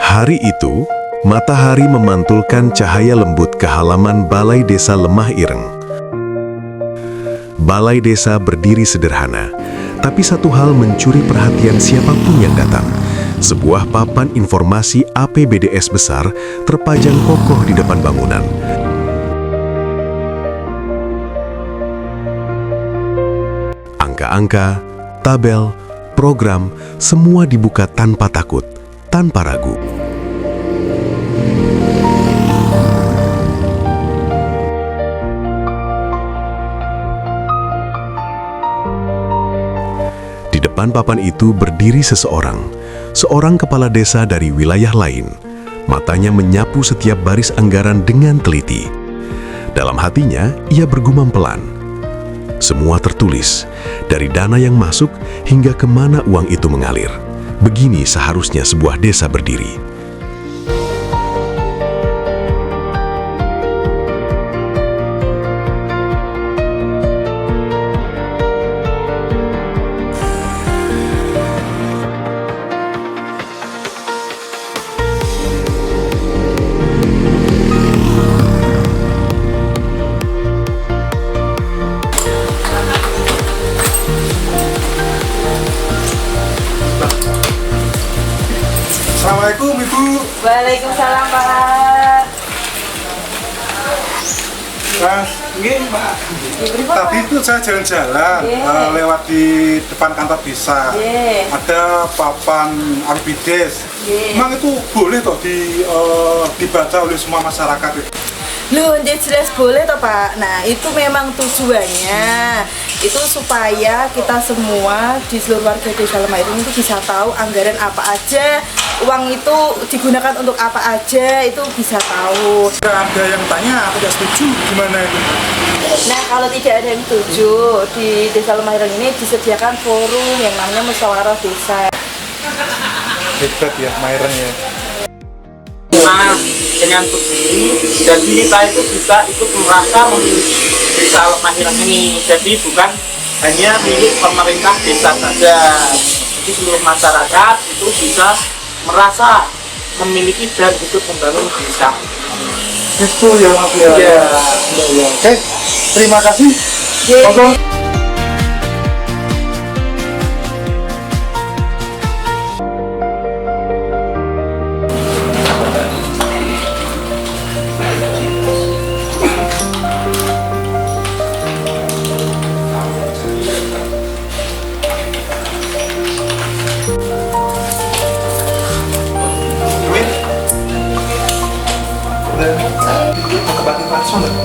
Hari itu, matahari memantulkan cahaya lembut ke halaman Balai Desa Lemah Ireng. Balai desa berdiri sederhana, tapi satu hal mencuri perhatian siapapun yang datang. Sebuah papan informasi APBDes besar terpajang kokoh di depan bangunan. Angka-angka, tabel, program, semua dibuka tanpa takut, tanpa ragu. Di depan papan itu berdiri seorang kepala desa dari wilayah lain. Matanya menyapu setiap baris anggaran dengan teliti. Dalam hatinya, ia bergumam pelan. Semua tertulis, dari dana yang masuk hingga kemana uang itu mengalir. Begini seharusnya sebuah desa berdiri. Assalamualaikum Ibu. Waalaikumsalam Pak. Mas, ini Pak. Tadi itu saya jalan-jalan lewat di depan kantor desa. Ada papan APBDes. Emang itu boleh toh dibaca oleh semua masyarakat itu? Loh, jelas boleh toh Pak. Nah, itu memang tujuannya. Itu supaya kita semua di seluruh warga Desa Lemah Ireng itu bisa tahu anggaran apa aja, uang itu digunakan untuk apa aja, itu bisa tahu. Ada yang tanya, tidak setuju, gimana itu? Nah, kalau tidak ada yang setuju, di Desa Lemah Ireng ini disediakan forum yang namanya musyawarah desa. Hebat ya, Maireng ya. Nah, dengan begini, jadi kita itu bisa ikut merasa memiliki Desa Lemah Ireng ini. Jadi bukan hanya milik pemerintah desa saja. Jadi seluruh masyarakat itu bisa merasa memiliki dan ikut membangun desa. Itu ya Mas ya. Ya. Oke, terima kasih. Monggo.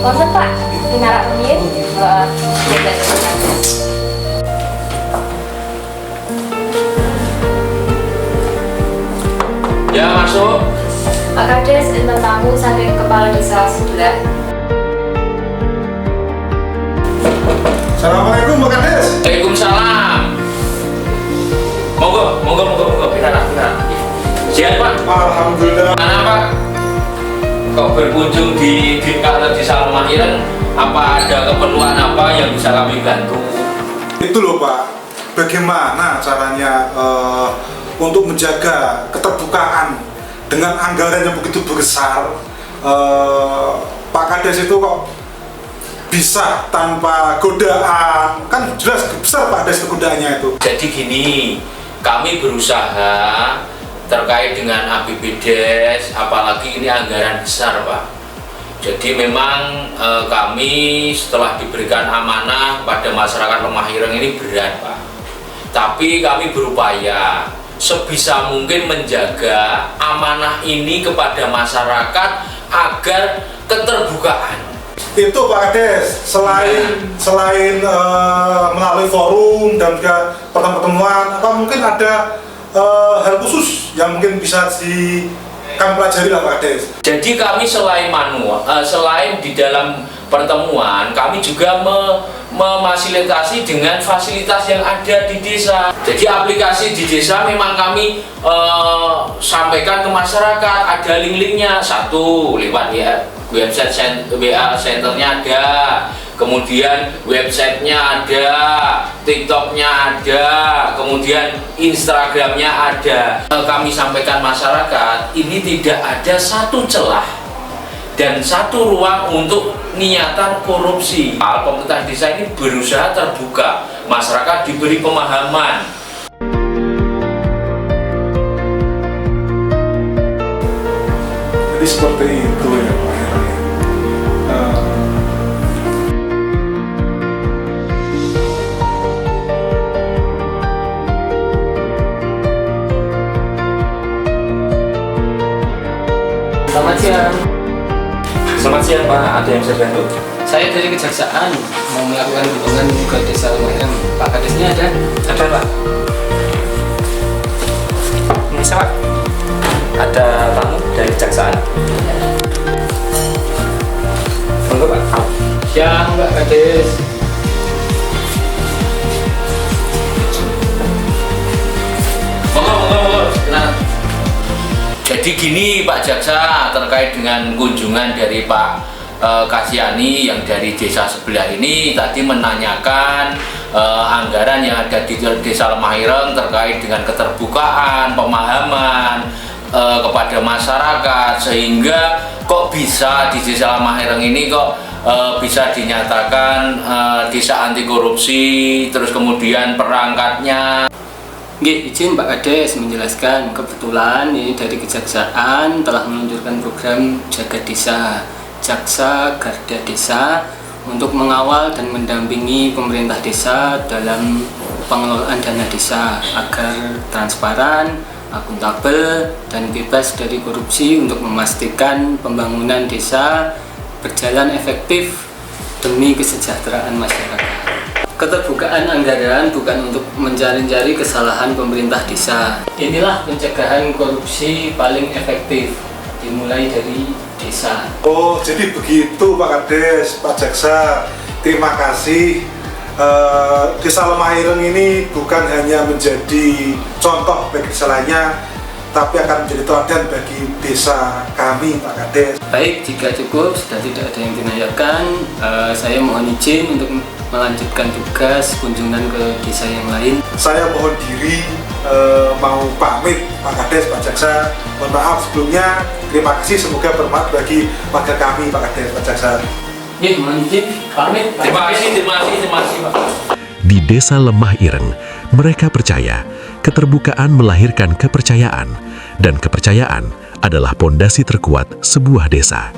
Wonten Pak, dinarak menit. Ya, masuk. Pak Kades, enten tamu saking kepala desa sebelah. Assalamualaikum Pak Kades. Waalaikumsalam. Monggo, pindah. Siap Pak. Alhamdulillah. Mana Pak? Kok berkunjung di kantor Desa Lemah Ireng? Apa ada keperluan apa yang bisa kami bantu? Itu loh Pak, bagaimana caranya untuk menjaga keterbukaan dengan anggaran yang begitu besar. Pak Kades itu kok bisa tanpa godaan, kan jelas besar Pak Kades godaannya itu. Jadi gini, kami berusaha terkait dengan APBDes, apalagi ini anggaran besar Pak. Jadi memang kami setelah diberikan amanah pada masyarakat Lemah Ireng ini berat Pak. Tapi kami berupaya sebisa mungkin menjaga amanah ini kepada masyarakat agar keterbukaan. Itu Pak Kades, selain melalui forum dan juga pertemuan, atau mungkin ada hal khusus yang mungkin bisa kami pelajari lah Pak Kades. Jadi kami selain selain di dalam pertemuan, kami juga memfasilitasi dengan fasilitas yang ada di desa. Jadi aplikasi di desa memang kami sampaikan ke masyarakat, ada link-linknya. Satu lewat website WA centernya ada, kemudian websitenya ada, TikToknya ada, kemudian Instagramnya ada. Kami sampaikan masyarakat, ini tidak ada satu celah dan satu ruang untuk niatan korupsi. Pemerintah desa ini berusaha terbuka, masyarakat diberi pemahaman. Jadi seperti itu ya Pak Heru. Selamat siang. Selamat siang Pak, ada yang bisa bantu? Saya dari Kejaksaan mau melakukan kunjungan ke Desa Lemah. Pak Kadesnya ada? Ada Pak. Ini Pak. Ada tamu dari Kejaksaan. Monggo Pak. Siang Pak Kades. Monggo. Nah, jadi gini Pak Jaksa, terkait dengan kunjungan dari Pak Kasiani yang dari desa sebelah ini tadi menanyakan anggaran yang ada di Desa Lemah Ireng terkait dengan keterbukaan, pemahaman kepada masyarakat, sehingga kok bisa di Desa Lemah Ireng ini kok bisa dinyatakan desa anti korupsi, terus kemudian perangkatnya. Nggih, izin Pak Kades menjelaskan, kebetulan ini dari Kejaksaan telah meluncurkan program Jaga Desa, Jaksa Garda Desa, untuk mengawal dan mendampingi pemerintah desa dalam pengelolaan dana desa agar transparan, akuntabel, dan bebas dari korupsi untuk memastikan pembangunan desa berjalan efektif demi kesejahteraan masyarakat. Keterbukaan anggaran bukan untuk mencari-cari kesalahan pemerintah desa. Inilah pencegahan korupsi paling efektif, dimulai dari desa. Oh, jadi begitu Pak Kades, Pak Jaksa. Terima kasih. Desa Lemah Ireng ini bukan hanya menjadi contoh bagi desa lainnya, tapi akan menjadi teladan bagi desa kami, Pak Kades. Baik, jika cukup, sudah tidak ada yang ditanyakan, saya mohon izin untuk melanjutkan tugas kunjungan ke desa yang lain. Saya mohon diri mau pamit Pak Kades, Pak Jaksa. Mohon maaf sebelumnya. Terima kasih, semoga bermanfaat bagi warga kami, Pak Kades, Pak Jaksa. Mohon izin pamit. Terima kasih Pak. Di Desa Lemah Ireng, mereka percaya keterbukaan melahirkan kepercayaan, dan kepercayaan adalah pondasi terkuat sebuah desa.